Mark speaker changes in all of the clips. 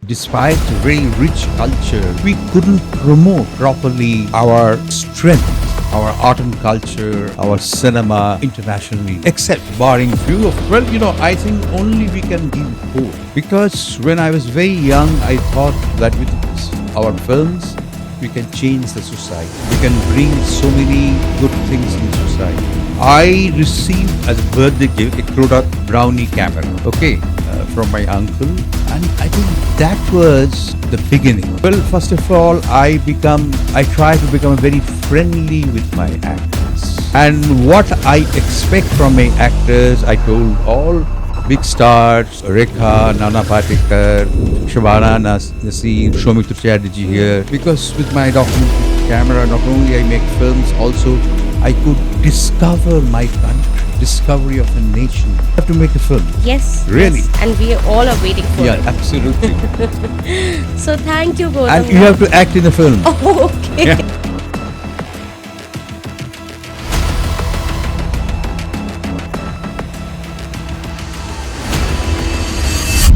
Speaker 1: despite a very rich culture, we couldn't promote properly our strength, our art and culture, our cinema internationally, except barring few of, I think only we can give hope. Because when I was very young, I thought that with our films, we can change the society. We can bring so many good things in society. I received as a birthday gift a Kodak brownie camera, from my uncle, and I think that was the beginning. Well, first of all, I try to become very friendly with my actors. And what I expect from my actors, I told all big stars, Rekha, Nana Patekar, Shabana Naseem, Shomitra Chattarji here. Because with my documentary camera, not only I make films, also I could discover my country, discovery of a nation. I have to make a film.
Speaker 2: Yes.
Speaker 1: Really?
Speaker 2: Yes. And we all are waiting for it.
Speaker 1: Yeah, absolutely.
Speaker 2: So thank you, Goutam.
Speaker 1: And you have to act in the film.
Speaker 2: Oh, okay.
Speaker 1: Yeah.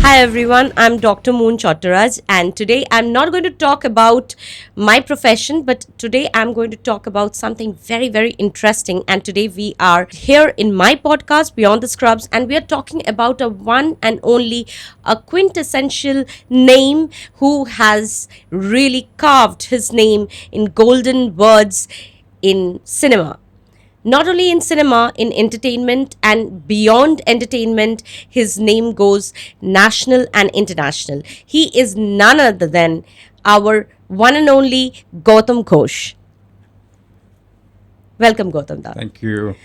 Speaker 2: Hi everyone, I'm Dr. Chattaraj, and today I'm not going to talk about my profession, but today I'm going to talk about something very, very interesting. And today we are here in my podcast, Beyond the Scrubs, and we are talking about a one and only, a quintessential name who has really carved his name in golden words in cinema. Not only in cinema, in entertainment and beyond entertainment, his name goes national and international. He is none other than our one and only Goutam Ghose. Welcome, Goutam Da.
Speaker 1: Thank you.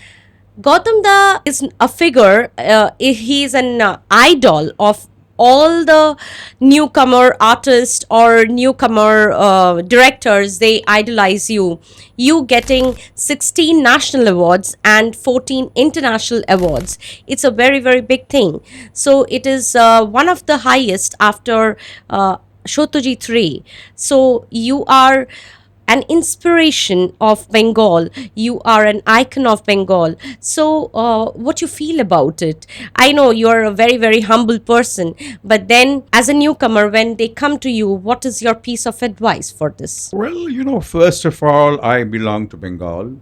Speaker 2: Goutam Da is a figure, he is an idol of all the newcomer artists or newcomer directors. They idolize you. You getting 16 national awards and 14 international awards. It's a very, very big thing. So it is one of the highest after Shotoji 3. So you are an inspiration of Bengal. You are an icon of Bengal. So what you feel about it? I know you're a very, very humble person, but then as a newcomer, when they come to you, what is your piece of advice for this?
Speaker 1: Well, first of all, I belong to Bengal.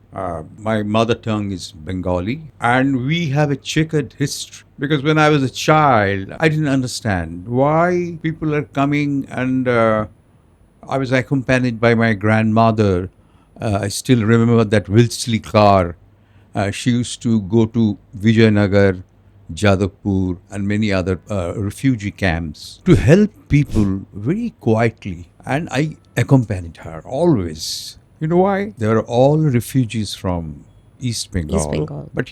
Speaker 1: My mother tongue is Bengali, and we have a checkered history. Because when I was a child, I didn't understand why people are coming, and I was accompanied by my grandmother. I still remember that Wilsley car. She used to go to Vijayanagar, Jadavpur, and many other refugee camps to help people very quietly. And I accompanied her always. You know why? They are all refugees from East Bengal.
Speaker 2: East Bengal.
Speaker 1: But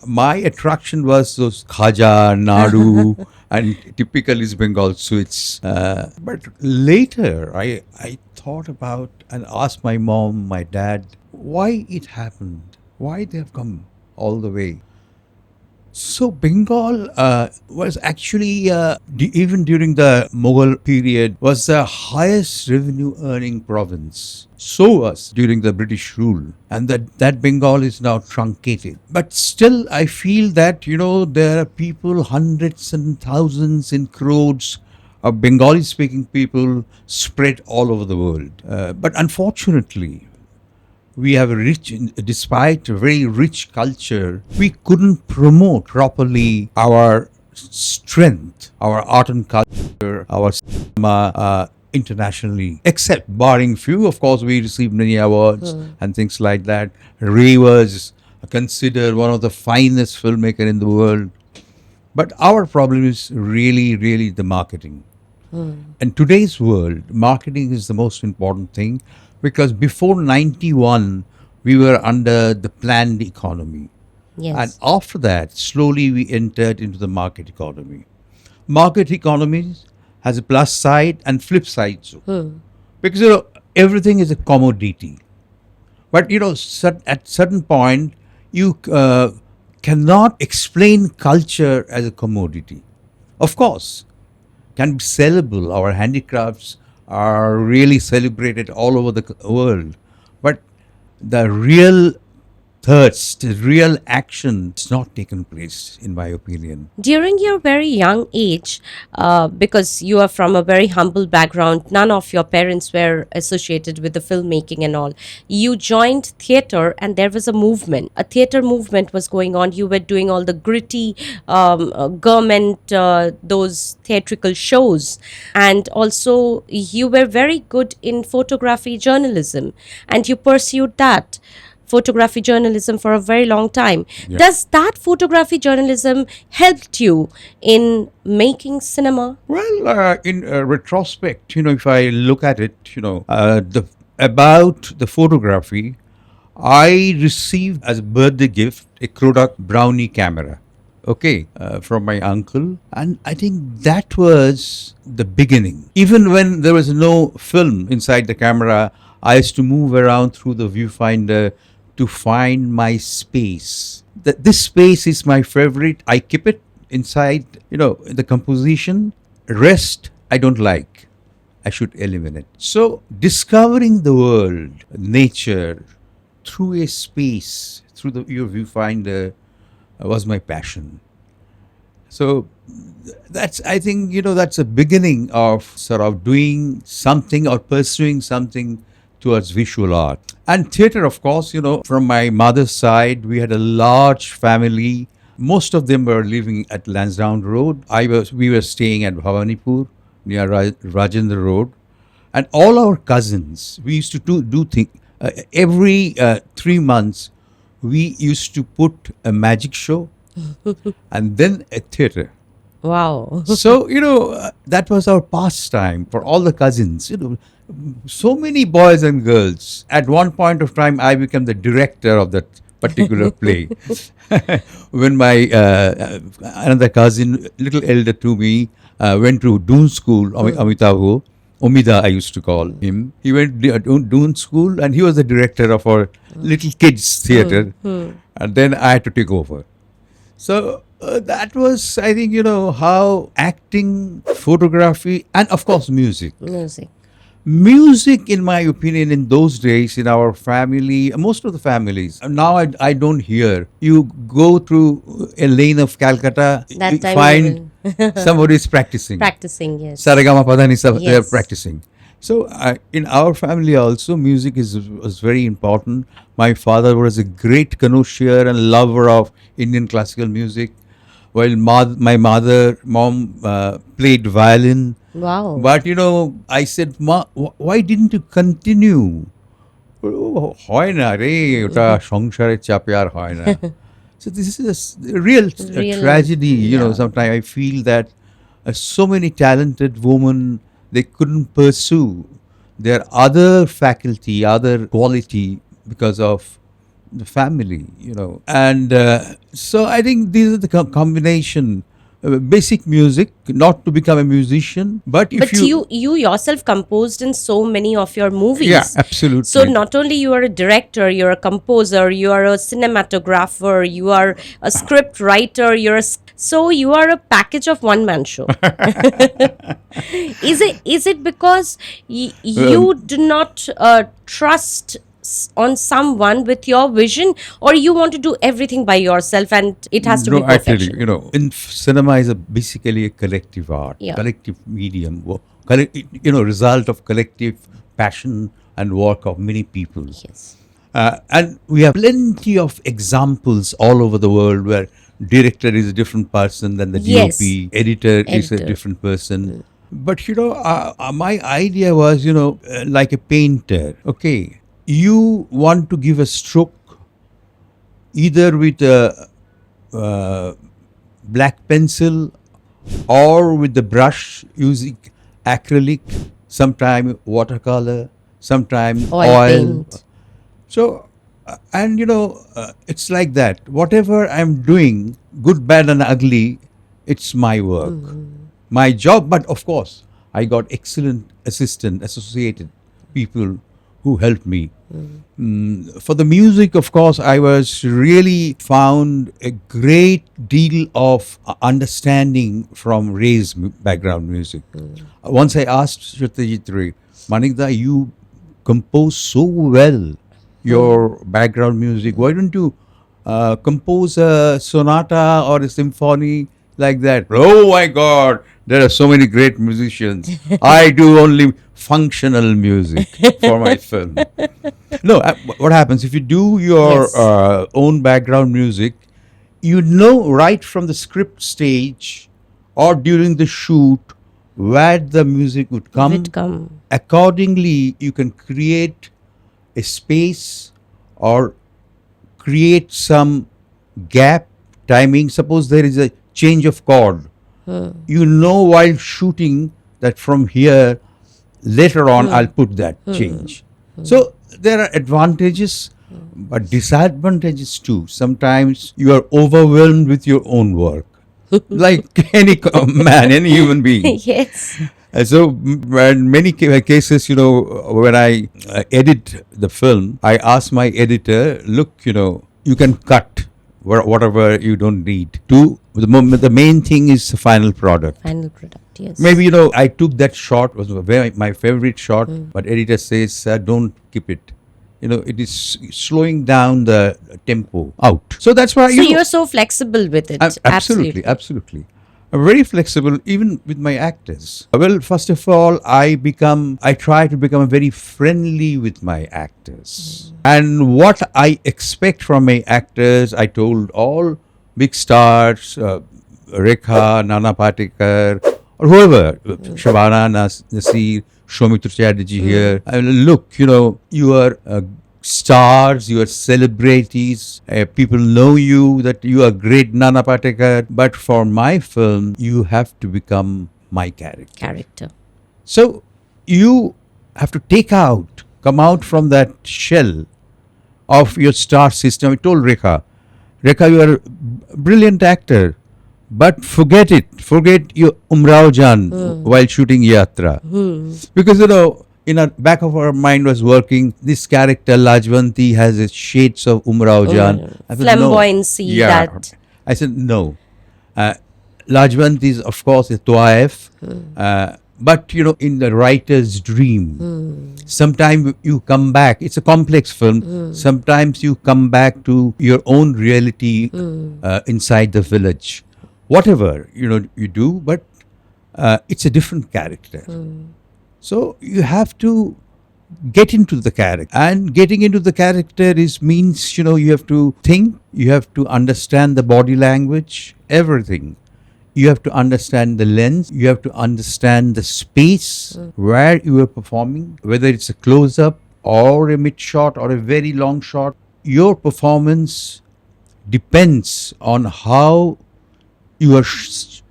Speaker 1: my attraction was those khaja, nadu, and typical East Bengal sweets. But later, I thought about and asked my mom, my dad, why it happened, why they have come all the way. So Bengal was actually, even during the Mughal period, was the highest revenue earning province. So was during the British rule. And that Bengal is now truncated. But still, I feel that, there are people, hundreds and thousands in crores of Bengali speaking people spread all over the world. But unfortunately, we have despite a very rich culture, we couldn't promote properly our strength, our art and culture, our cinema internationally. Except barring few, of course, we received many awards and things like that. Ray was considered one of the finest filmmaker in the world. But our problem is really, really the marketing. In today's world, marketing is the most important thing. Because before 91, we were under the planned economy.
Speaker 2: Yes.
Speaker 1: And after that, slowly we entered into the market economy. Market economy has a plus side and flip side too. Because, everything is a commodity. But, at certain point, you cannot explain culture as a commodity. Of course, can be sellable. Our handicrafts are really celebrated all over the world. But the real thirst, real action has not taken place, in my opinion.
Speaker 2: During your very young age, because you are from a very humble background, none of your parents were associated with the filmmaking and all. You joined theater, and there was a movement. A theater movement was going on. You were doing all the gritty government, those theatrical shows, and also you were very good in photography journalism, and you pursued that photography journalism for a very long time.
Speaker 1: Yeah.
Speaker 2: Does that photography journalism helped you in making cinema?
Speaker 1: Well, in retrospect, if I look at it, the about the photography, I received as a birthday gift a Kodak Brownie camera. Okay, from my uncle, and I think that was the beginning. Even when there was no film inside the camera, I used to move around through the viewfinder to find my space. This space is my favorite. I keep it inside, the composition. Rest, I don't like. I should eliminate. So, discovering the world, nature, through a space, through your viewfinder, was my passion. So that's, I think, that's a beginning of sort of doing something or pursuing something towards visual art. And theater, of course, from my mother's side, we had a large family. Most of them were living at Lansdowne Road. We were staying at Bhavanipur near Rajendra Road. And all our cousins, we used to do things. Every 3 months, we used to put a magic show and then a theater.
Speaker 2: Wow.
Speaker 1: So, that was our pastime for all the cousins. So many boys and girls. At one point of time, I became the director of that particular play. When my another cousin, little elder to me, went to Doon School, Amitabh, Omida I used to call him. He went to Doon School and he was the director of our little kids theatre. And then I had to take over. So that was, I think, how acting, photography, and of course music.
Speaker 2: Music.
Speaker 1: Music, in my opinion, in those days, in our family, most of the families, now I don't hear. You go through a lane of Calcutta,
Speaker 2: That
Speaker 1: you
Speaker 2: time
Speaker 1: find somebody is practicing.
Speaker 2: Practicing, yes.
Speaker 1: Saragama Padani, they're
Speaker 2: Yes.
Speaker 1: practicing. So in our family also, music was very important. My father was a great connoisseur and lover of Indian classical music, while my mom played violin.
Speaker 2: Wow.
Speaker 1: But I said, Ma, why didn't you continue? হয় না রে, ওটা সংসারের চাপে আর হয় না. So this is a real
Speaker 2: Real,
Speaker 1: tragedy.
Speaker 2: yeah.
Speaker 1: Sometimes I feel that so many talented women, they couldn't pursue their other faculty, other quality because of the family. And so I think these are the combination. Basic music, not to become a musician, but if
Speaker 2: But you yourself composed in so many of your movies.
Speaker 1: Yeah, absolutely.
Speaker 2: So not only you are a director, you're a composer, you are a cinematographer, you are a script writer, so you are a package of one man show. Is it because you do not trust on someone with your vision, or you want to do everything by yourself and it has to be perfection?
Speaker 1: Actually, in cinema is basically a collective art,
Speaker 2: Yeah.
Speaker 1: collective medium, result of collective passion and work of many people.
Speaker 2: Yes.
Speaker 1: And we have plenty of examples all over the world where director is a different person than the
Speaker 2: Yes.
Speaker 1: DOP, editor is a
Speaker 2: Editor.
Speaker 1: different person. But my idea was, like a painter. Okay, you want to give a stroke either with a black pencil or with the brush using acrylic, sometime watercolor, sometime
Speaker 2: Oil
Speaker 1: oil.
Speaker 2: paint.
Speaker 1: So, and it's like that. Whatever I'm doing, good, bad, and ugly, it's my work, my job. But of course, I got excellent associated people who helped me. For the music, of course, I was really found a great deal of understanding from Ray's background music. Once I asked Chattaraj, Manikda, you compose so well. your background music. Why don't you compose a sonata or a symphony like that? Oh my God, there are so many great musicians. I do only functional music for my film. No, what happens if you do your
Speaker 2: Yes.
Speaker 1: own background music? You know right from the script stage or during the shoot where the music would come.
Speaker 2: Vidcom.
Speaker 1: Accordingly, you can create a space or create some gap timing. Suppose there is a change of chord. You know while shooting that from here later on I'll put that change. So there are advantages but disadvantages too. Sometimes you are overwhelmed with your own work. Like any man, any human being.
Speaker 2: Yes.
Speaker 1: So, in many cases, when I edit the film, I ask my editor, look, you can cut whatever you don't need. The main thing is the final product.
Speaker 2: Final product. Yes.
Speaker 1: Maybe, I took that shot, was my favorite shot, but editor says, don't keep it. It is slowing down the tempo out. So that's why,
Speaker 2: So you're so flexible with it.
Speaker 1: Absolutely, absolutely. I'm very flexible, even with my actors. Well, first of all, I try to become very friendly with my actors. And what I expect from my actors, I told all big stars, Rekha, Nana Patekar, or whoever, Shabana Nasir, Shomitra Chatterjee here. I mean, look, you are stars, you are celebrities. People know you that you are great Nana Patekar. But for my film, you have to become my character. So you have to come out from that shell of your star system. I told Rekha, you are a brilliant actor. But forget it. Forget your Umrao Jan while shooting Yatra. Because, in our back of our mind was working, this character, Lajwanti, has its shades of Umrao Jan. I said,
Speaker 2: Flamboyancy.
Speaker 1: No. Yeah.
Speaker 2: That.
Speaker 1: I said, no. Lajwanti is, of course, a Toaif. But, in the writer's dream, sometimes you come back. It's a complex film. Sometimes you come back to your own reality inside the village. Whatever, you do, but it's a different character. So you have to get into the character. And getting into the character means, you have to think, you have to understand the body language, everything. You have to understand the lens, you have to understand the space where you are performing, whether it's a close-up or a mid-shot or a very long shot. Your performance depends on how you are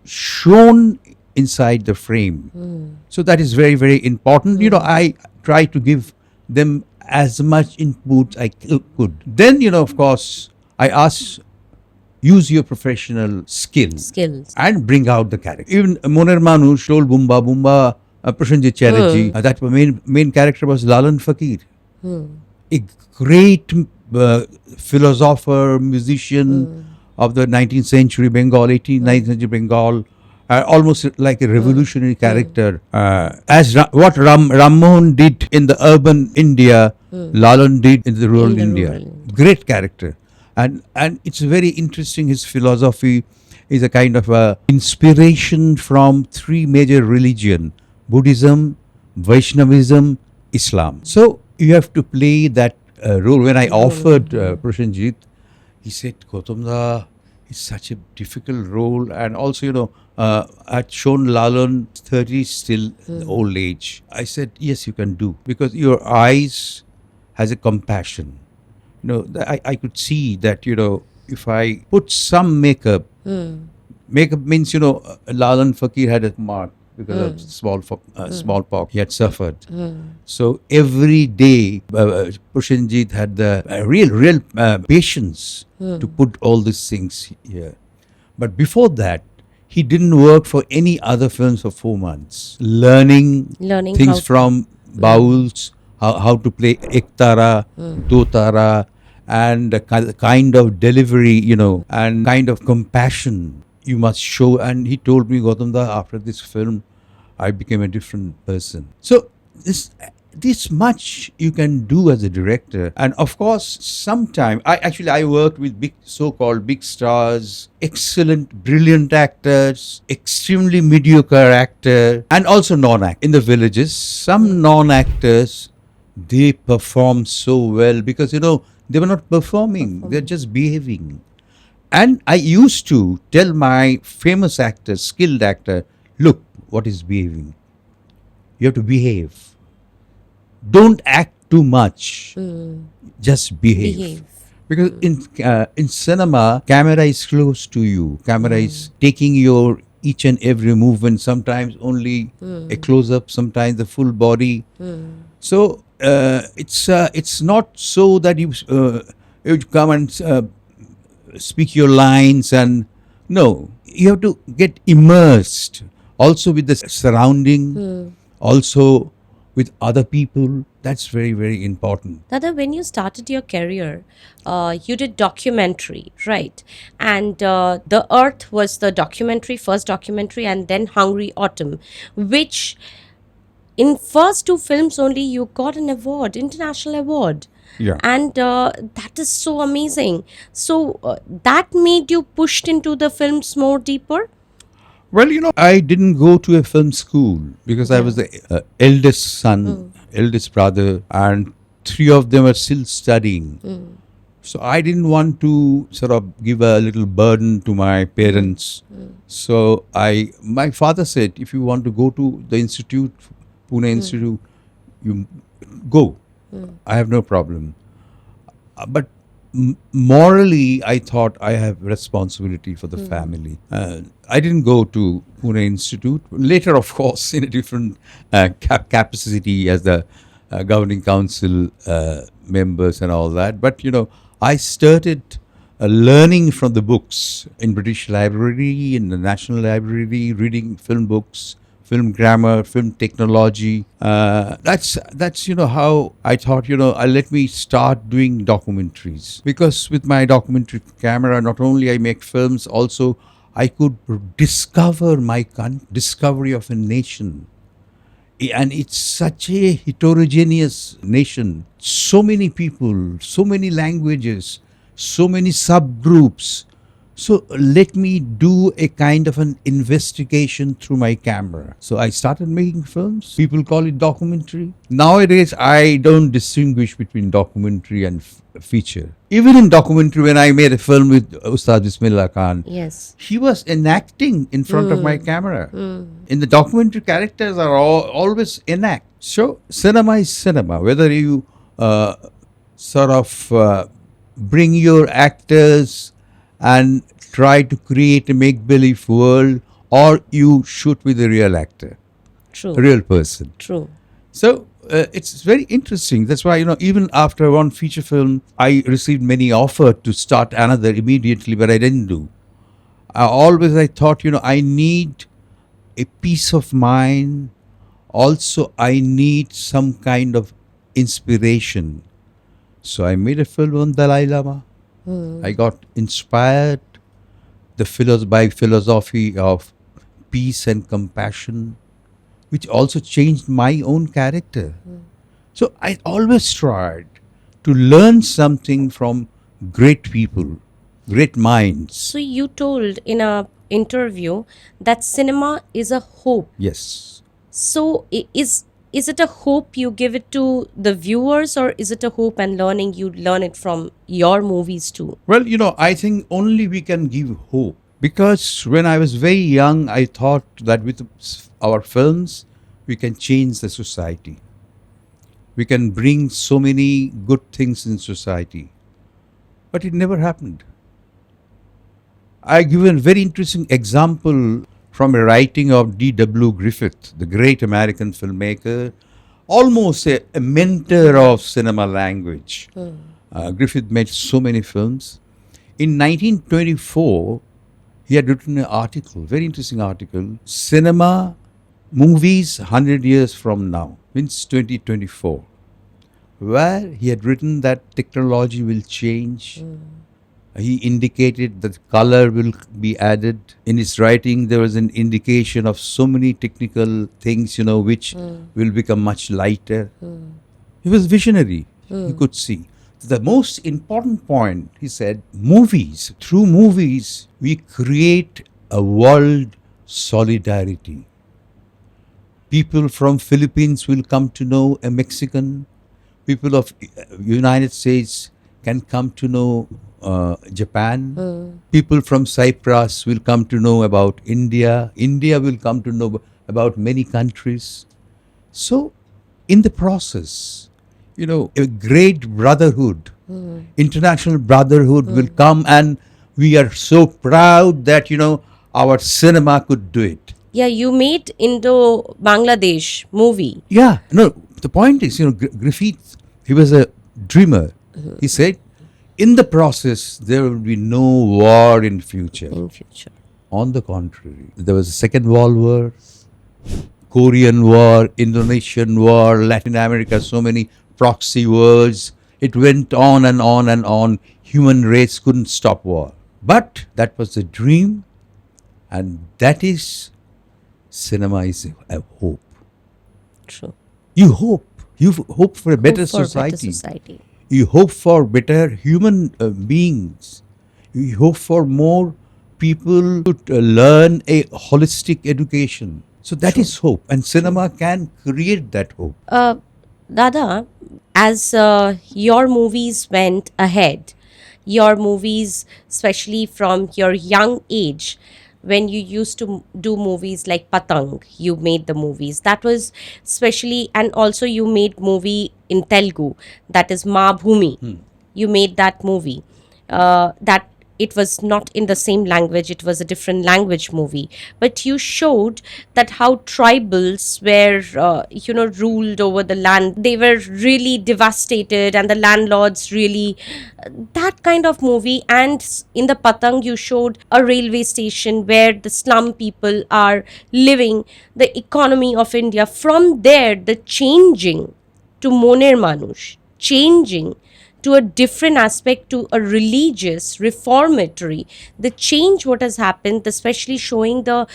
Speaker 1: shown inside the frame. So that is very, very important. I try to give them as much input I could. Then, of course, I ask, use your professional skills and bring out the character. Even Moner Manush told Bumba Prashanjit Chatterjee, that main character was Lalan Fakir. A great philosopher, musician of the 19th century Bengal, 19th century Bengal, almost like a revolutionary character. What Ram Mohan did in the urban India, Lalan did in the rural India. Great character. And it's very interesting, his philosophy is a kind of a inspiration from three major religions, Buddhism, Vaishnavism, Islam. So you have to play that role. When I offered Prashanjit, he said, Goutam, it's such a difficult role. And also, I'd shown Lalan 30 still old age. I said, yes, you can do. Because your eyes has a compassion. I could see that, if I put some makeup means, Lalan Fakir had a mark because of smallpox he had suffered. So every day, Prashanjit had the real patience to put all these things here. But before that, he didn't work for any other films for 4 months. Learning things from bowls, how to play ektara, dotara, and the kind of delivery, and kind of compassion you must show. And he told me, Goutam, after this film, I became a different person. So this this much you can do as a director. And of course, sometime I worked with big, so-called big stars, excellent, brilliant actors, extremely mediocre actor, and also non-act in the villages. Some non-actors, they perform so well because they were not performing; they're just behaving. And I used to tell my famous actor, skilled actor, look, what is behaving? You have to behave. Don't act too much. Just behave.
Speaker 2: Behave.
Speaker 1: Because in cinema, camera is close to you. Camera is taking your each and every movement. Sometimes only a close up. Sometimes the full body. So it's not so that you come and speak your lines, and no, you have to get immersed also with the surrounding, also with other people. That's very, very important.
Speaker 2: Dada, when you started your career, you did documentary, right? And The Earth was the documentary, first documentary, and then Hungry Autumn, which in first two films only you got an award, international award.
Speaker 1: Yeah.
Speaker 2: And that is so amazing. So that made you pushed into the films more deeper.
Speaker 1: Well, I didn't go to a film school because I was the eldest son, eldest brother, and three of them are still studying. So I didn't want to sort of give a little burden to my parents. So my father said, if you want to go to the institute, Pune Institute, you go. I have no problem. But morally, I thought I have responsibility for the family. I didn't go to Pune Institute. Later, of course, in a different capacity as the governing council members and all that. But, I started learning from the books in British Library, in the National Library, reading film books, film grammar, film technology. That's how I thought, let me start doing documentaries. Because with my documentary camera, not only I make films, also I could discover my discovery of a nation. And it's such a heterogeneous nation. So many people, so many languages, so many subgroups. So let me do a kind of an investigation through my camera. So I started making films. People call it documentary. Nowadays, I don't distinguish between documentary and feature. Even in documentary, when I made a film with Ustad Bismillah Khan,
Speaker 2: Yes.
Speaker 1: he was enacting in front of my camera. In the documentary, characters are always enact. So cinema is cinema. Whether you sort of bring your actors and try to create a make-believe world, or you shoot with a real actor,
Speaker 2: True.
Speaker 1: a real person.
Speaker 2: True.
Speaker 1: So it's very interesting. That's why, even after one feature film, I received many offers to start another immediately, but I didn't do. I thought, I need a peace of mind. Also, I need some kind of inspiration. So I made a film on Dalai Lama. I got inspired by philosophy of peace and compassion, which also changed my own character. So I always tried to learn something from great people, great minds.
Speaker 2: So you told in a interview that cinema is a hope.
Speaker 1: Yes.
Speaker 2: So is it a hope you give it to the viewers, or is it a hope and learning you learn it from your movies too?
Speaker 1: Well, I think only we can give hope. Because when I was very young, I thought that with our films, we can change the society. We can bring so many good things in society. But it never happened. I give a very interesting example from a writing of D.W. Griffith, the great American filmmaker, almost a mentor of cinema language. Griffith made so many films. In 1924, he had written an article, very interesting article, Cinema, Movies 100 Years From Now, means 2024, where he had written that technology will change, He indicated that color will be added. In his writing, there was an indication of so many technical things, which will become much lighter. He was visionary. You could see. The most important point, he said, movies. Through movies, we create a world solidarity. People from Philippines will come to know a Mexican. People of United States can come to know Japan. People from Cyprus will come to know about India. India will come to know about many countries. So, in the process, a great brotherhood, international brotherhood will come, and we are so proud that, our cinema could do it.
Speaker 2: Yeah, you made Indo-Bangladesh movie.
Speaker 1: Yeah, no, the point is, Griffith, he was a dreamer. He said, in the process, there will be no war in future.
Speaker 2: In future.
Speaker 1: On the contrary, there was a Second World War, Korean War, Indonesian War, Latin America, so many proxy wars. It went on and on and on. Human race couldn't stop war. But that was the dream, and that is, cinema is a hope.
Speaker 2: True.
Speaker 1: You hope. You hope for a better
Speaker 2: Hope for
Speaker 1: society.
Speaker 2: better society.
Speaker 1: You hope for better human beings. You hope for more people to learn a holistic education. So that is hope, and cinema can create that hope.
Speaker 2: Dada, as your movies went ahead, your movies, especially from your young age, when you used to do movies like Patang, you made the movies. That was especially, and also you made movie in Telugu, that is Ma Bhumi. You made that movie. That it was not in the same language, it was a different language movie. But you showed that how tribals were, ruled over the land. They were really devastated, and the landlords really, that kind of movie. And in the Patang, you showed a railway station where the slum people are living, the economy of India. From there, the changing to Moner Manush, changing to a different aspect, to a religious, reformatory, the change what has happened, especially showing the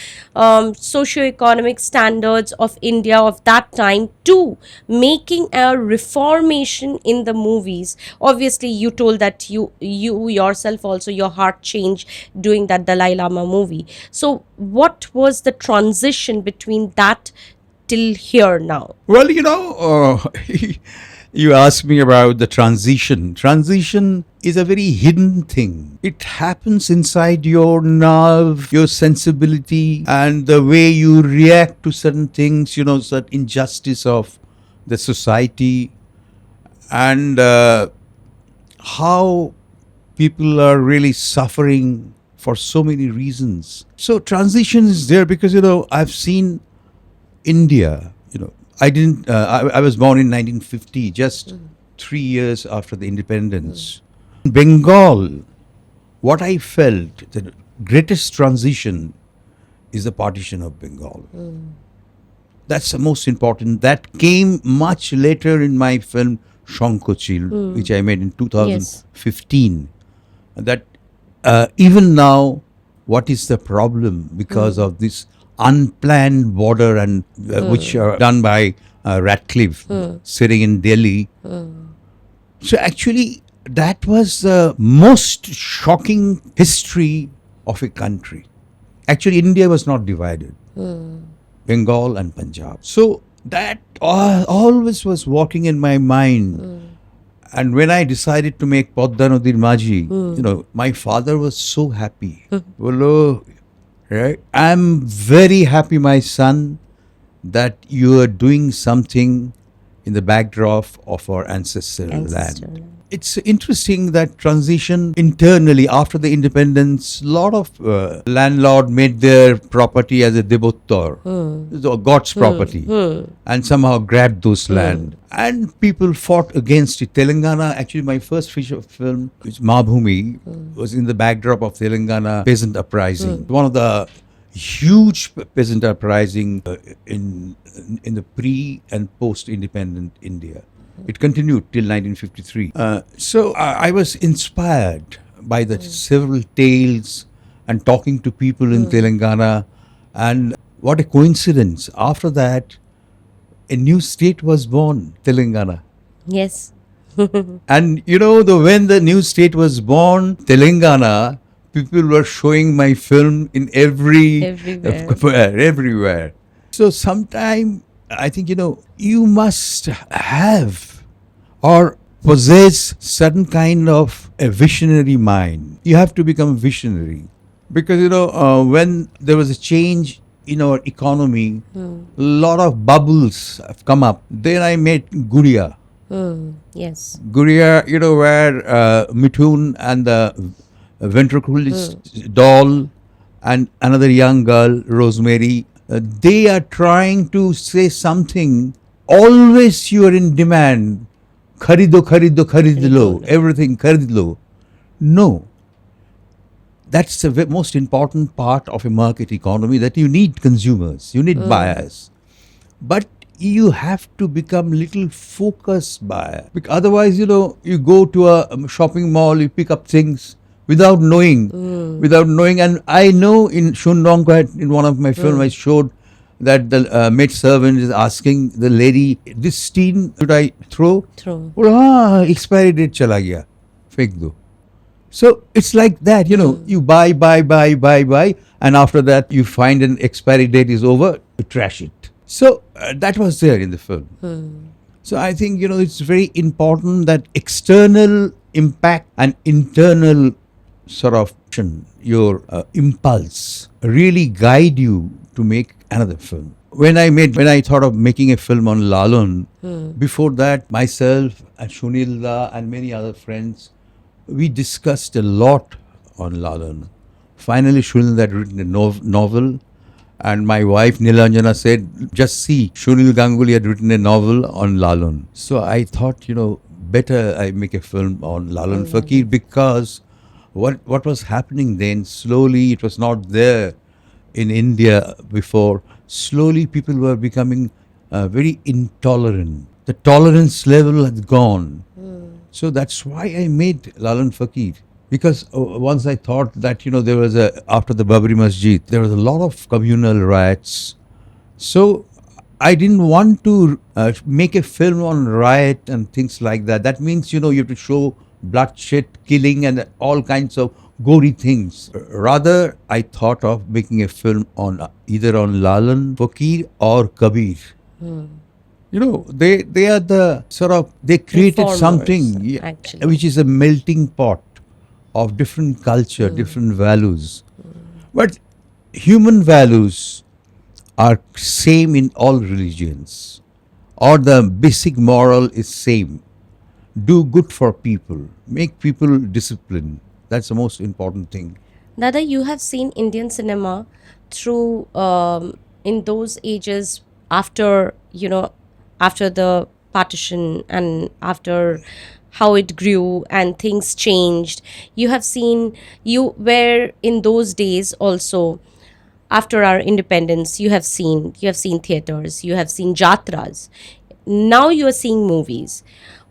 Speaker 2: socio-economic standards of India of that time, to making a reformation in the movies. Obviously, you told that you yourself also, your heart changed doing that Dalai Lama movie. So what was the transition between that till here now?
Speaker 1: Well, you asked me about the transition. Transition is a very hidden thing. It happens inside your nerve, your sensibility, and the way you react to certain things, certain injustice of the society, and how people are really suffering for so many reasons. So transition is there because, I've seen India, I didn't. I was born in 1950, just 3 years after the independence. Bengal, what I felt, the greatest transition is the partition of Bengal. That's the most important. That came much later in my film Shankochil, which I made in 2015. That even now, what is the problem because of this unplanned border, and which are done by Ratcliffe sitting in Delhi. So actually, that was the most shocking history of a country. Actually, India was not divided. Bengal and Punjab. So that always was walking in my mind. And when I decided to make Poddanudir Maji, my father was so happy. Bolo, right? I'm very happy, my son, that you are doing something in the backdrop of our ancestral land. It's interesting that transition internally after the independence, a lot of landlord made their property as a debottor, God's property, and somehow grabbed those land. And people fought against it. Telangana, actually my first feature film, which Ma Bhumi, was in the backdrop of Telangana peasant uprising. One of the huge peasant uprising in the pre and post-independent India. It continued till 1953. So I was inspired by the several tales and talking to people in Telangana. And what a coincidence. After that, a new state was born, Telangana.
Speaker 2: Yes.
Speaker 1: And when the new state was born, Telangana, people were showing my film in
Speaker 2: Everywhere.
Speaker 1: everywhere. So sometime I think you must have or possess certain kind of a visionary mind. You have to become visionary because when there was a change in our economy, a lot of bubbles have come up. Then I met Guria.
Speaker 2: Yes.
Speaker 1: Guria, where Mithun and the ventriloquist doll and another young girl, Rosemary, they are trying to say something. Always you are in demand. Kharido, kharido, kharid lo. Everything kharid lo. No. That's the most important part of a market economy, that you need consumers, you need buyers. But you have to become little focused buyer. Otherwise, you go to a shopping mall, you pick up things without knowing. And I know in Shundongka, in one of my films, I showed that the maid servant is asking the lady, this teen should I throw?
Speaker 2: True.
Speaker 1: Oh, expiry date chala gaya. Fake do. So it's like that, you buy, and after that you find an expiry date is over, you trash it. So that was there in the film. So I think, it's very important that external impact and internal sort of your impulse really guide you to make another film. When I thought of making a film on Lalun, before that, myself and Shunilda and many other friends, we discussed a lot on Lalun. Finally, Shunilda had written a novel, and my wife Nilanjana said, just see, Shunil Ganguly had written a novel on Lalun. So I thought, better I make a film on Lalun Fakir, because what was happening then, slowly, it was not there in India before. Slowly people were becoming very intolerant. The tolerance level had gone. So that's why I made Lalun Fakir. Because once I thought that, there was after the Babri Masjid, there was a lot of communal riots. So I didn't want to make a film on riot and things like that. That means, you have to show bloodshed, killing and all kinds of gory things. Rather, I thought of making a film on either on Lalun Fakir or Kabir. They are the sort of, they created
Speaker 2: Informers,
Speaker 1: something
Speaker 2: actually.
Speaker 1: which is a melting pot of different culture, different values. But human values are same in all religions, or the basic moral is same. Do good for people, make people disciplined. That's the most important thing.
Speaker 2: Dada, you have seen Indian cinema through in those ages after after the partition and after how it grew and things changed. You have seen, you were in those days also after our independence. You have seen theaters, you have seen jatras. Now you are seeing movies.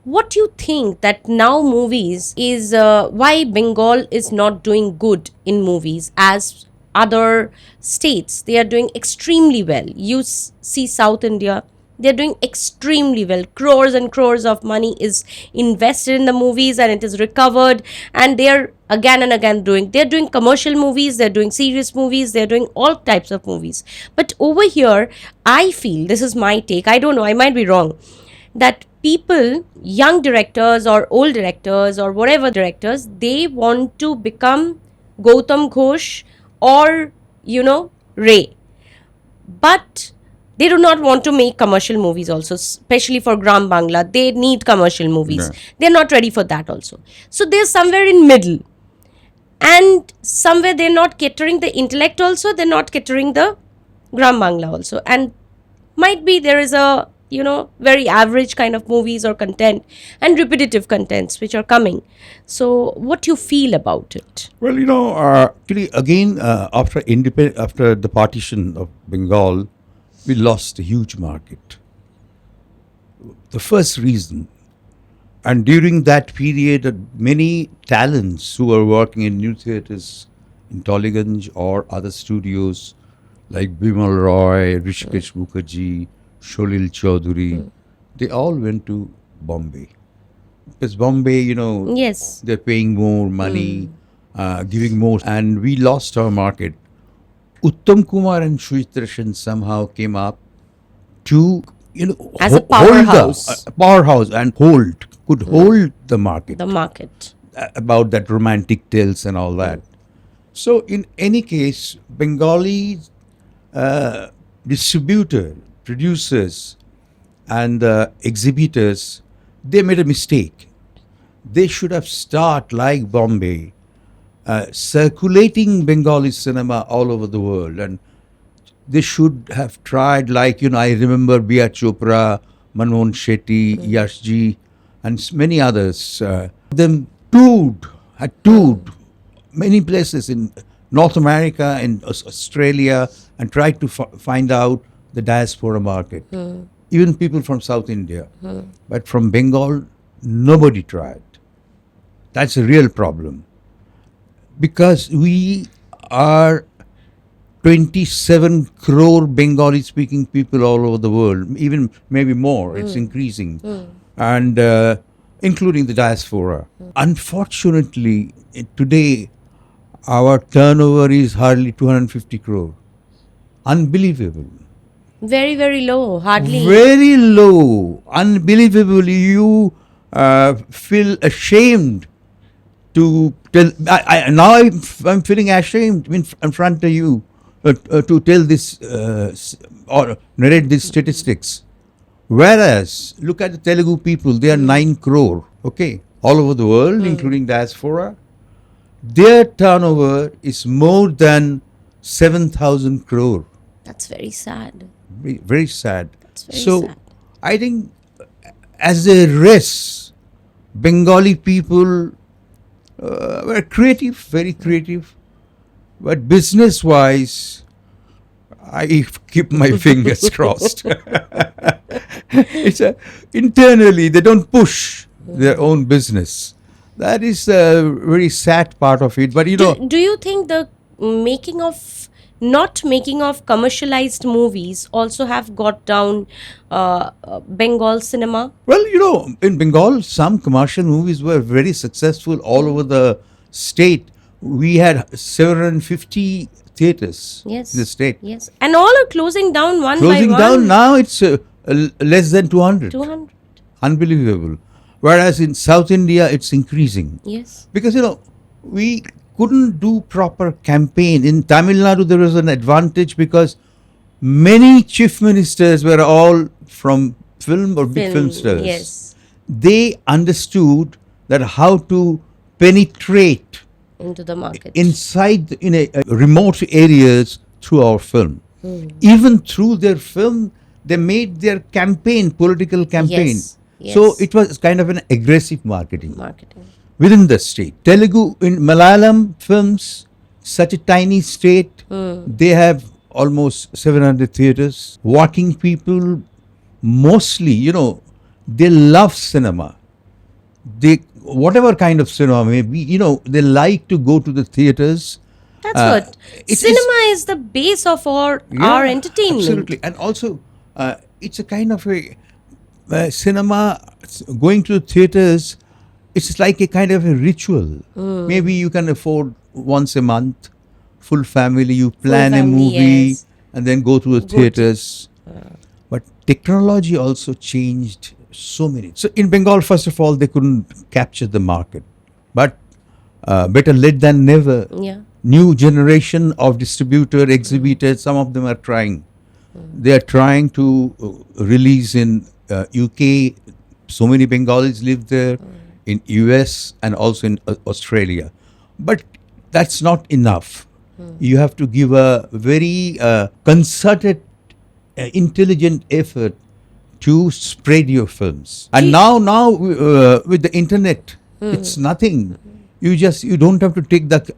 Speaker 2: What do you think that now movies is why Bengal is not doing good in movies as other states? They are doing extremely well. You see South India, they're doing extremely well. Crores and crores of money is invested in the movies and it is recovered, and they're again and again they're doing commercial movies, they're doing serious movies, they're doing all types of movies. But over here, I feel, this is my take, I don't know, I might be wrong, that people, young directors or old directors or whatever directors, they want to become Goutam Ghose or Ray. But they do not want to make commercial movies also, especially for Gram Bangla. They need commercial movies.
Speaker 1: Yeah.
Speaker 2: They're not ready for that also. So they're somewhere in middle. And somewhere they're not catering the intellect also, they're not catering the Gram Bangla also. And might be there is a, very average kind of movies or content and repetitive contents which are coming. So what do you feel about it?
Speaker 1: Well, actually, again, after the partition of Bengal, we lost a huge market. The first reason And during that period, many talents who were working in new theatres in Tollywood or other studios like Bimal Roy, Rishikesh Mukherjee, Sholil Chaudhary, they all went to Bombay. Because Bombay,
Speaker 2: Yes.
Speaker 1: they're paying more money, giving more, and we lost our market. Uttam Kumar and Shuchitra Sen somehow came up to
Speaker 2: As a
Speaker 1: hold the
Speaker 2: powerhouse.
Speaker 1: powerhouse and could hold the market
Speaker 2: The market.
Speaker 1: about that romantic tales and all that. So in any case, Bengali distributor, producers, and exhibitors, they made a mistake. They should have started like Bombay, circulating Bengali cinema all over the world, and they should have tried like I remember Bia Chopra, Manmohan Shetty, Yashji, and many others. Them had toured many places in North America and Australia, and tried to find out the diaspora market. Even people from South India, but from Bengal, nobody tried. That's a real problem because we are 27 crore Bengali speaking people all over the world, even maybe more. It's increasing. And including the diaspora. Unfortunately, today, our turnover is hardly 250 crore. Unbelievable.
Speaker 2: Very, very low. Hardly.
Speaker 1: Very low. Unbelievable. You feel ashamed to tell. Now I'm feeling ashamed in front of you to tell this or narrate these statistics. Whereas, look at the Telugu people, they are 9 crore, okay, all over the world, including diaspora. Their turnover is more than 7,000 crore.
Speaker 2: That's very sad.
Speaker 1: Very, very sad.
Speaker 2: That's very
Speaker 1: So,
Speaker 2: sad.
Speaker 1: I think as a race, Bengali people were creative, very creative. But business wise, I keep my fingers crossed. Internally, they don't push their own business. That is a very sad part of it. But
Speaker 2: Do you think the not making of commercialized movies also have got down Bengal cinema?
Speaker 1: well, in Bengal, some commercial movies were very successful all over the state. We had 750 theaters
Speaker 2: Yes.
Speaker 1: in the state.
Speaker 2: Yes. And all are closing down one
Speaker 1: Closing
Speaker 2: by
Speaker 1: down
Speaker 2: one.
Speaker 1: now, it's less than 200.
Speaker 2: 200.
Speaker 1: Unbelievable. Whereas in South India, it's increasing.
Speaker 2: Yes.
Speaker 1: Because, we couldn't do proper campaign. In Tamil Nadu, there was an advantage because many chief ministers were all from film or big film stars.
Speaker 2: Yes.
Speaker 1: They understood that how to penetrate
Speaker 2: Into the market.
Speaker 1: inside in a remote areas through our film. Even through their film, they made their campaign, political campaign.
Speaker 2: Yes,
Speaker 1: So
Speaker 2: yes.
Speaker 1: it was kind of an aggressive marketing
Speaker 2: Marketing.
Speaker 1: within the state. Telugu in Malayalam films, such a tiny state, they have almost 700 theaters. Working people, mostly, they love cinema. They whatever kind of cinema may be, they like to go to the theaters.
Speaker 2: That's what.
Speaker 1: it's-
Speaker 2: Cinema is the base of our entertainment.
Speaker 1: Absolutely, and also it's a kind of a cinema. Going to theaters, it's like a kind of a ritual. Maybe you can afford once a month, full family. You plan a
Speaker 2: family,
Speaker 1: movie
Speaker 2: yes.
Speaker 1: and then go to the theaters. But technology also changed so many. So in Bengal, first of all, they couldn't capture the market, but better late than never.
Speaker 2: Yeah.
Speaker 1: New generation of distributor, exhibitors, some of them are trying. They are trying to release in UK. So many Bengalis live there, in US and also in Australia. But that's not enough. You have to give a very concerted, intelligent effort to spread your films. And now with the internet, it's nothing. You don't have to take the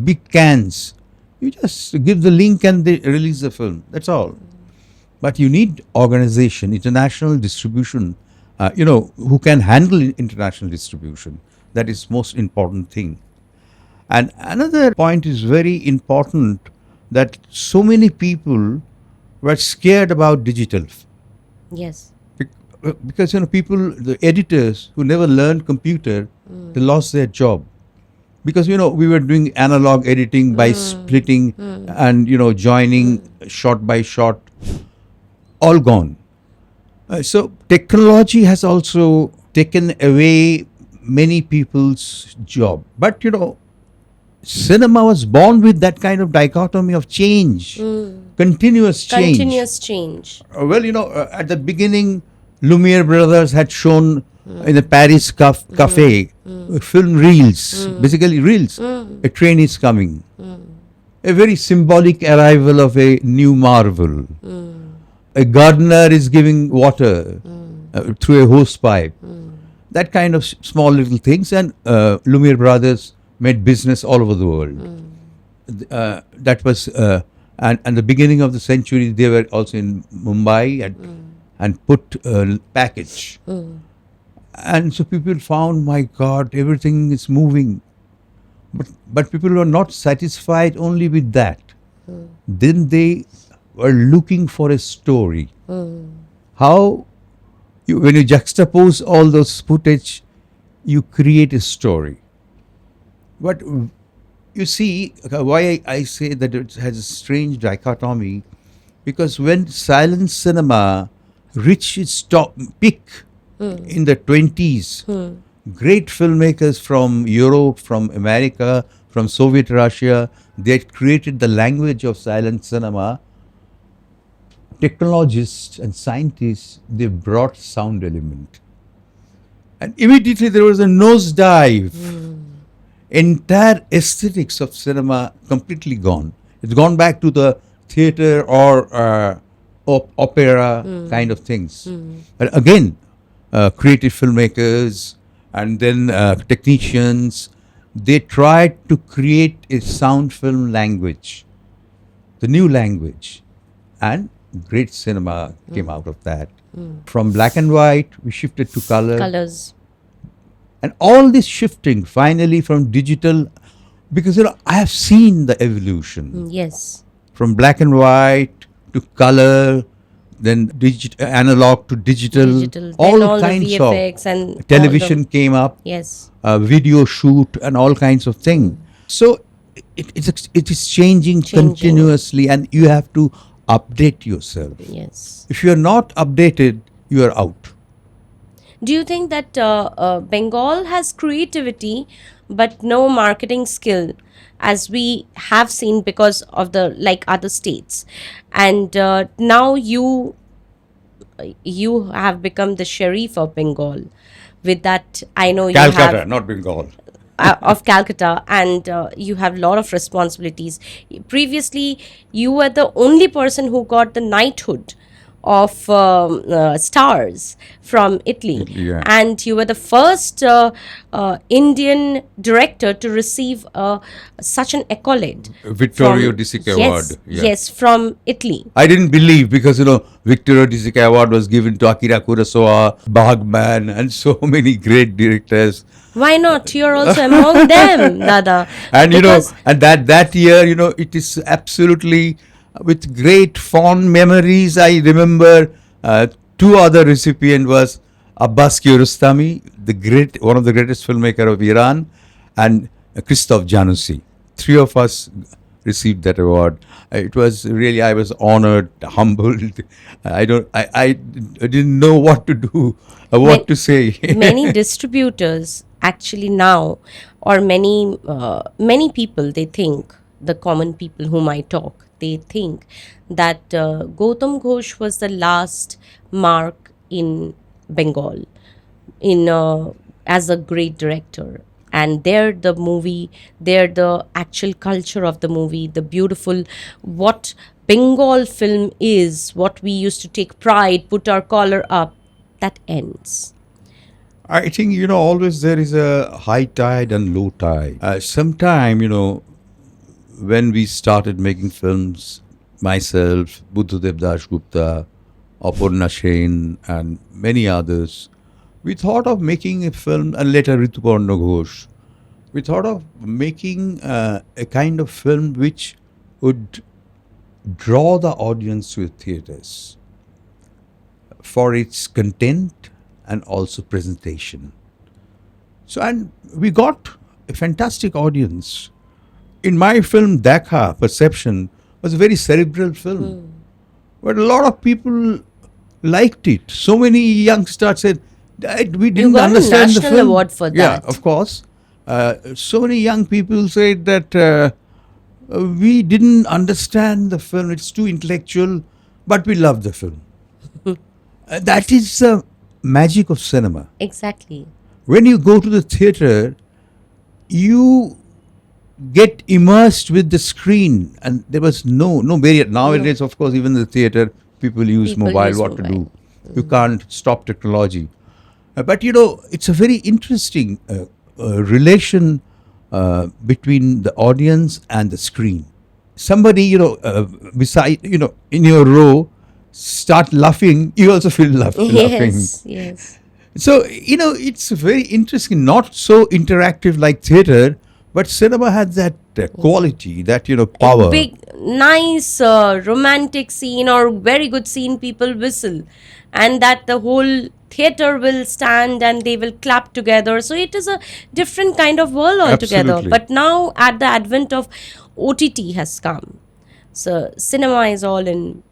Speaker 1: big cans. You just give the link and they release the film. That's all. But you need organization, international distribution, who can handle international distribution. That is most important thing. And another point is very important, that so many people were scared about digital.
Speaker 2: Yes.
Speaker 1: Because people, the editors who never learned computer, they lost their job. Because we were doing analog editing by splitting and joining shot by shot, all gone. So technology has also taken away many people's job. But cinema was born with that kind of dichotomy of change, continuous change.
Speaker 2: Continuous change.
Speaker 1: Well, at the beginning, Lumiere brothers had shown in the Paris cafe film reels, basically reels. A train is coming. A very symbolic arrival of a new marvel. A gardener is giving water through a hose pipe. That kind of small little things, and Lumiere brothers made business all over the world. That was and the beginning of the century. They were also in Mumbai and put package, and so people found, my God, everything is moving. But people were not satisfied only with that. Then they were looking for a story. How when you juxtapose all those footage, you create a story. But you see, why I say that it has a strange dichotomy, because when silent cinema reached its top peak in the 20s, great filmmakers from Europe, from America, from Soviet Russia, they had created the language of silent cinema. Technologists and scientists, they brought sound element. And immediately there was a nosedive. Entire aesthetics of cinema completely gone. It's gone back to the theater or opera kind of things. But again, creative filmmakers and then technicians, they tried to create a sound film language, the new language, and great cinema came out of that. From black and white, we shifted to color.
Speaker 2: Colors.
Speaker 1: And all this shifting finally from digital, because I have seen the evolution.
Speaker 2: Yes.
Speaker 1: From black and white to color, then analog to digital,
Speaker 2: all
Speaker 1: kinds
Speaker 2: the VFX
Speaker 1: of
Speaker 2: and
Speaker 1: television came up,
Speaker 2: yes,
Speaker 1: video shoot and all kinds of things. So it is changing continuously, and you have to update yourself.
Speaker 2: Yes.
Speaker 1: If you are not updated, you are out.
Speaker 2: Do you think that Bengal has creativity but no marketing skill, as we have seen because of the other states, and now you have become the sheriff of Bengal with that? I know
Speaker 1: Calcutta,
Speaker 2: you have
Speaker 1: not Bengal.
Speaker 2: of Calcutta, and you have a lot of responsibilities. Previously, you were the only person who got the knighthood of stars from Italy,
Speaker 1: Yeah.
Speaker 2: and you were the first Indian director to receive such an accolade.
Speaker 1: Victorio
Speaker 2: from-
Speaker 1: De Sica
Speaker 2: yes,
Speaker 1: Award. Yeah.
Speaker 2: yes, from Italy.
Speaker 1: I didn't believe, because Victorio De Sica Award was given to Akira Kurosawa, Bagman, and so many great directors.
Speaker 2: Why not? You're also among them, Dada.
Speaker 1: And
Speaker 2: Because-
Speaker 1: and that year, it is absolutely with great fond memories. I remember two other recipient was Abbas Kiarostami, one of the greatest filmmaker of Iran, and Christoph Janussi. Three of us received that award. It was really, I was honored, humbled. I didn't know what to do, what to say.
Speaker 2: many distributors actually now, or many people, they think, the common people whom I talk, they think that Goutam Ghose was the last mark in Bengal in as a great director, and they're the actual culture of the movie, the beautiful, what Bengal film is, what we used to take pride, put our collar up, that ends.
Speaker 1: I think, always there is a high tide and low tide. Sometime, when we started making films, myself, Buddhadev Das Gupta, Aparna Sen, and many others, We thought of making a film, and later Goutam Ghose. We thought of making a kind of film which would draw the audience to the theaters for its content and also presentation. So, and we got a fantastic audience. In my film, Dakha, Perception, was a very cerebral film. But a lot of people liked it. So many youngsters said, we didn't
Speaker 2: got a
Speaker 1: understand the
Speaker 2: national
Speaker 1: film.
Speaker 2: award for
Speaker 1: Yeah,
Speaker 2: that.
Speaker 1: of course. So many young people said that we didn't understand the film. It's too intellectual, but we love the film. That is the magic of cinema.
Speaker 2: Exactly.
Speaker 1: When you go to the theater, you get immersed with the screen, and there was no barrier. Nowadays, of course, even the theater, people use
Speaker 2: People
Speaker 1: mobile.
Speaker 2: use
Speaker 1: What to
Speaker 2: mobile.
Speaker 1: do? You can't stop technology. But you know, it's a very interesting relation between the audience and the screen. Somebody, beside, in your row, start laughing, you also feel laughing.
Speaker 2: Yes, yes.
Speaker 1: So, it's very interesting, not so interactive like theater, but cinema has that quality, that, power.
Speaker 2: Big, nice, romantic scene or very good scene, people whistle, and that the whole theater will stand and they will clap together. So it is a different kind of world altogether.
Speaker 1: Absolutely.
Speaker 2: But now, at the advent of OTT has come, so cinema is all in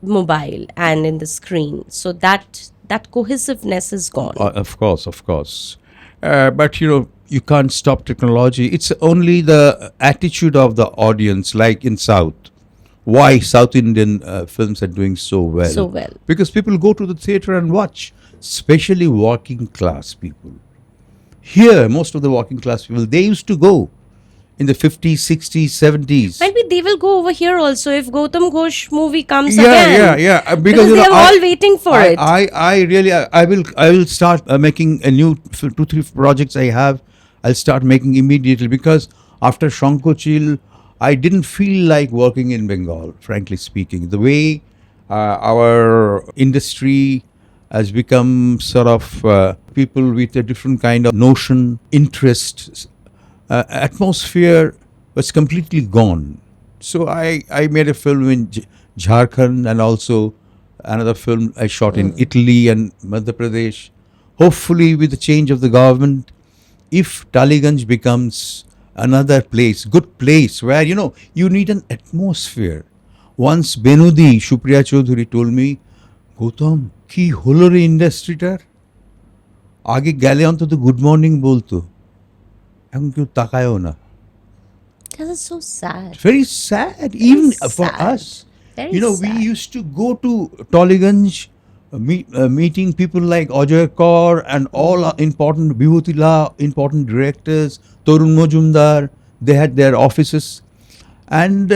Speaker 2: mobile and in the screen. So that cohesiveness is gone.
Speaker 1: Of course, of course. But you can't stop technology. It's only the attitude of the audience, like in South. Why South Indian films are doing so well?
Speaker 2: So well.
Speaker 1: Because people go to the theater and watch, especially working class people. Here, most of the working class people, they used to go in the 50s, 60s, 70s.
Speaker 2: Maybe they will go over here also if Goutam Ghose movie comes
Speaker 1: Yeah,
Speaker 2: again.
Speaker 1: yeah.
Speaker 2: Because they are all waiting for it.
Speaker 1: I will start making a new 2-3 projects I have. I'll start making immediately, because after Shankochil, I didn't feel like working in Bengal, frankly speaking. The way our industry has become sort of people with a different kind of notion, interest, atmosphere was completely gone. So I made a film in Jharkhand, and also another film I shot in Italy and Madhya Pradesh. Hopefully, with the change of the government, if Taliganj becomes another place, good place where you need an atmosphere. Once Benudi Shupriya Chaudhuri told me, Goutam, ki holo re industry-tar? আগে গেলে অন্তত good morning বলতো, এখন কেউ তাকায়ও না.
Speaker 2: That is so sad.
Speaker 1: Very sad, even for
Speaker 2: sad.
Speaker 1: us.
Speaker 2: Very
Speaker 1: We
Speaker 2: sad.
Speaker 1: used to go to Tollyganj, meeting people like Ajay Kaur and all important Bibhutila, important directors, Torun Majumdar. They had their offices, and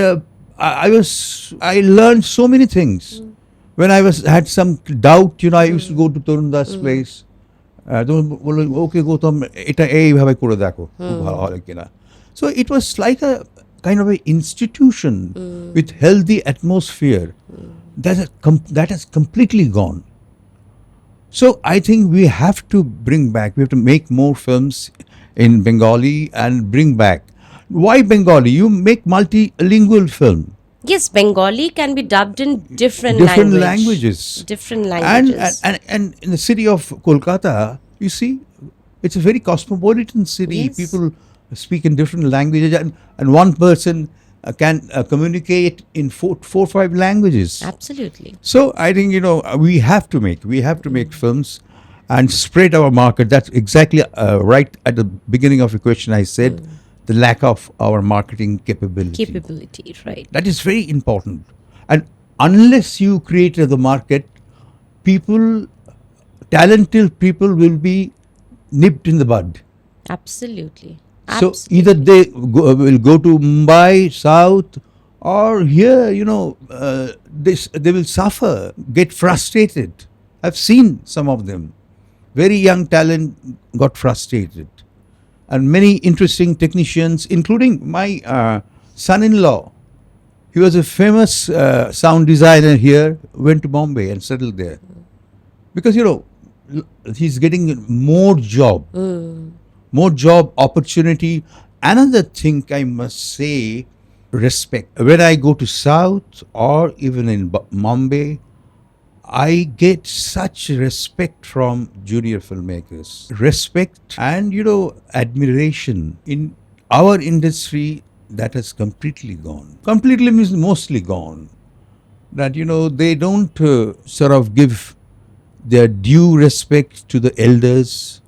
Speaker 1: I learned so many things. When I had some doubt, I used to go to Torun Das' place. Okay, Goutam, এটা এইভাবে করে দেখো, খুব ভালো হবে কিনা. So it was like a kind of an institution with healthy atmosphere that has completely gone. So I think we have to bring back, we have to make more films in Bengali and bring back. Why Bengali? You make multilingual film.
Speaker 2: Yes, Bengali can be dubbed in different
Speaker 1: languages.
Speaker 2: Different languages.
Speaker 1: And in the city of Kolkata, you see, it's a very cosmopolitan city.
Speaker 2: Yes.
Speaker 1: People speak in different languages, and one person can communicate in 4-5 languages.
Speaker 2: Absolutely.
Speaker 1: So I think we have to make films and spread our market. That's exactly right at the beginning of the question. I said the lack of our marketing
Speaker 2: Capability, right.
Speaker 1: that is very important. And unless you create the market, talented people will be nipped in the bud.
Speaker 2: Absolutely.
Speaker 1: So either they will go to Mumbai, South, or here, they will suffer, get frustrated. I've seen some of them. Very young talent got frustrated. And many interesting technicians, including my son-in-law. He was a famous sound designer here, went to Bombay and settled there. Because, he's getting more job opportunity. Another thing I must say, respect. When I go to South or even in Mumbai, I get such respect from junior filmmakers. Respect and, admiration. In our industry, that has completely gone. Completely means mostly gone. That, they don't sort of give their due respect to the elders.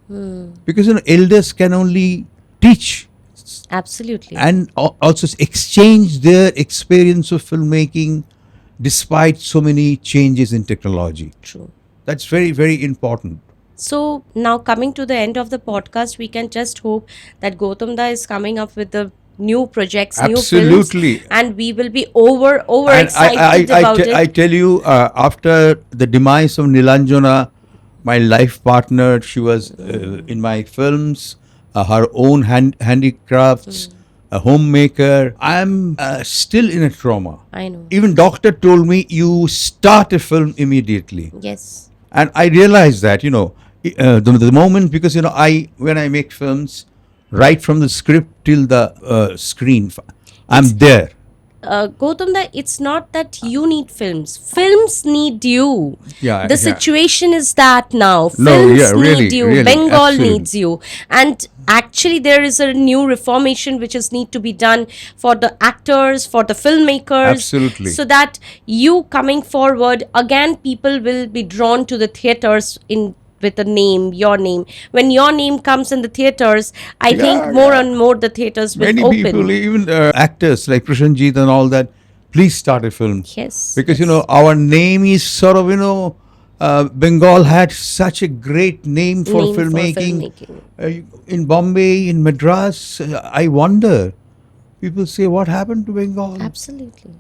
Speaker 1: Because, elders can only teach
Speaker 2: Absolutely.
Speaker 1: and also exchange their experience of filmmaking despite so many changes in technology.
Speaker 2: True.
Speaker 1: That's very, very important.
Speaker 2: So now coming to the end of the podcast, we can just hope that Gautam Da is coming up with the new projects, new films,
Speaker 1: Absolutely.
Speaker 2: and we will be over
Speaker 1: And
Speaker 2: excited about it.
Speaker 1: I tell you, after the demise of Nilanjana, my life partner, she was in my films, her own handicrafts, a homemaker. I'm still in a trauma.
Speaker 2: I know.
Speaker 1: Even doctor told me, you start a film immediately.
Speaker 2: Yes.
Speaker 1: And I realized that, the moment, because, when I make films, right from the script till the screen, I'm there.
Speaker 2: Gautam, that it's not that you need films. Films need you.
Speaker 1: Yeah,
Speaker 2: The
Speaker 1: yeah.
Speaker 2: situation is that now.
Speaker 1: No,
Speaker 2: Films
Speaker 1: yeah, really,
Speaker 2: need you.
Speaker 1: really,
Speaker 2: Bengal
Speaker 1: absolutely.
Speaker 2: needs you. And actually, there is a new reformation which is need to be done for the actors, for the filmmakers.
Speaker 1: Absolutely.
Speaker 2: So that you coming forward, again, people will be drawn to the theaters with a name, your name. When your name comes in the theaters, I think more and more the theaters will
Speaker 1: Many
Speaker 2: open.
Speaker 1: people, even actors like Prashanjit and all that, please start a film.
Speaker 2: Yes.
Speaker 1: Because,
Speaker 2: yes.
Speaker 1: our name is sort of, Bengal had such a great name for
Speaker 2: Name for
Speaker 1: filmmaking.
Speaker 2: filmmaking.
Speaker 1: In Bombay, in Madras, I wonder. People say, what happened to Bengal?
Speaker 2: Absolutely.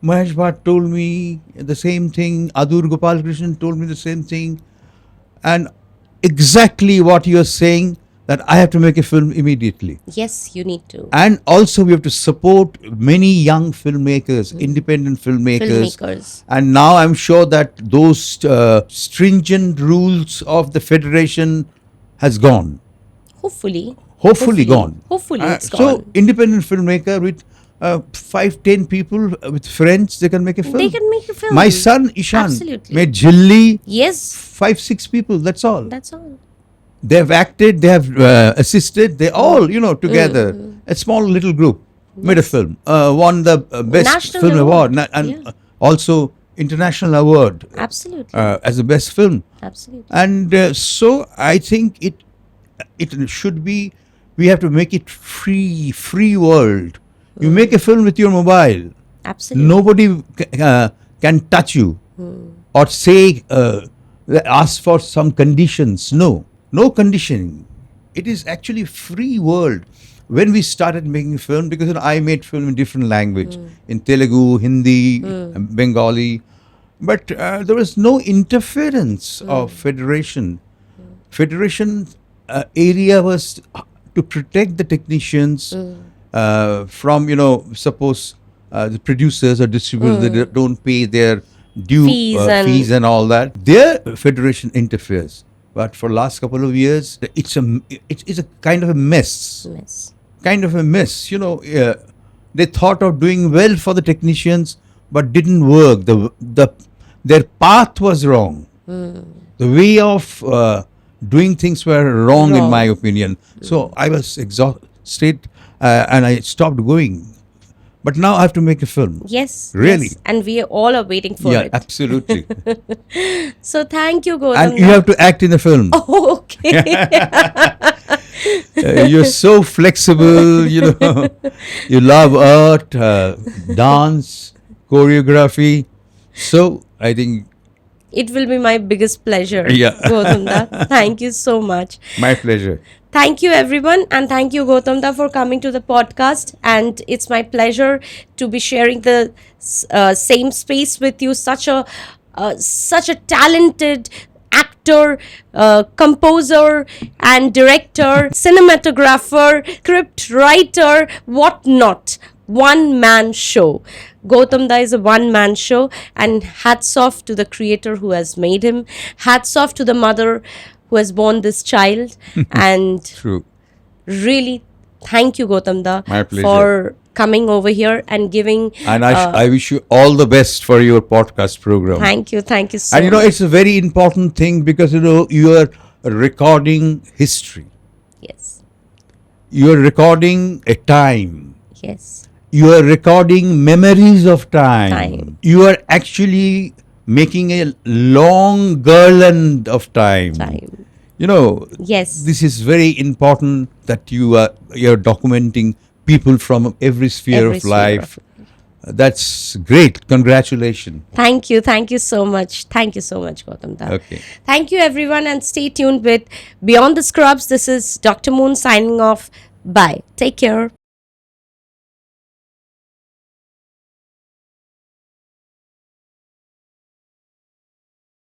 Speaker 1: Mahesh Bhatt told me the same thing. Adur Gopal Krishnan told me the same thing. And exactly what you're saying, that I have to make a film immediately.
Speaker 2: Yes, you need to.
Speaker 1: And also we have to support many young filmmakers, independent filmmakers.
Speaker 2: Filmmakers.
Speaker 1: And now I'm sure that those stringent rules of the federation has gone. Hopefully gone.
Speaker 2: Hopefully it's
Speaker 1: So
Speaker 2: gone.
Speaker 1: independent filmmaker with 5-10 people with friends, they can make a film.
Speaker 2: They can make a film.
Speaker 1: My son Ishan
Speaker 2: Absolutely.
Speaker 1: made Jilli,
Speaker 2: Yes,
Speaker 1: 5-6 people, that's all.
Speaker 2: that's all.
Speaker 1: They have acted, they have assisted, they all, together, a small little group, made a film, won the best
Speaker 2: National
Speaker 1: film award,
Speaker 2: award.
Speaker 1: and
Speaker 2: Yeah.
Speaker 1: also international award
Speaker 2: Absolutely.
Speaker 1: as the best film.
Speaker 2: Absolutely.
Speaker 1: And so I think it should be, we have to make it free world. You make a film with your mobile.
Speaker 2: Absolutely.
Speaker 1: Nobody can touch you or say, ask for some conditions. No conditioning. It is actually free world. When we started making film, because I made film in different language, in Telugu, Hindi, Bengali, but there was no interference of federation. Federation area was to protect the technicians from, suppose the producers or distributors that don't pay their due fees and all that. Their federation interferes. But for last couple of years, it's a kind of a mess.
Speaker 2: Yes.
Speaker 1: Kind of a mess. They thought of doing well for the technicians, but didn't work. Their path was wrong. The way of doing things were wrong, in my opinion. So I was exhausted and I stopped going. But now I have to make a film.
Speaker 2: Yes.
Speaker 1: Really?
Speaker 2: Yes. And we all are waiting for
Speaker 1: Yeah,
Speaker 2: it.
Speaker 1: absolutely.
Speaker 2: So thank you, Gautam.
Speaker 1: And you have to act in the film.
Speaker 2: Oh, okay.
Speaker 1: You're so flexible, you love art, dance, choreography. So I think
Speaker 2: It will be my biggest pleasure.
Speaker 1: Yeah.
Speaker 2: Gautam Da. Thank you so much.
Speaker 1: my pleasure.
Speaker 2: Thank you, everyone, and thank you, Gautam Da, for coming to the podcast. And it's my pleasure to be sharing the same space with you. Such a talented actor, composer, and director, cinematographer, script writer, whatnot. one man show. Goutam Da is a one man show, and hats off to the creator who has made him. Hats off to the mother who has born this child. And
Speaker 1: True.
Speaker 2: really, thank you, Goutam Da,
Speaker 1: My pleasure.
Speaker 2: for coming over here and giving.
Speaker 1: And I wish you all the best for your podcast program.
Speaker 2: Thank you so
Speaker 1: And
Speaker 2: much.
Speaker 1: it's a very important thing because you are recording history.
Speaker 2: Yes,
Speaker 1: You are recording a time.
Speaker 2: yes,
Speaker 1: You are recording memories of time.
Speaker 2: Time.
Speaker 1: You are actually making a long garland of time.
Speaker 2: time. Yes.
Speaker 1: This is very important that you're documenting people from every sphere
Speaker 2: Every
Speaker 1: of
Speaker 2: sphere
Speaker 1: life.
Speaker 2: of-
Speaker 1: That's great. Congratulations.
Speaker 2: Thank you so much. Thank you so much, Goutam Da.
Speaker 1: Okay.
Speaker 2: Thank you, everyone, and stay tuned with Beyond the Scrubs. This is Dr. Moon signing off. Bye. Take care.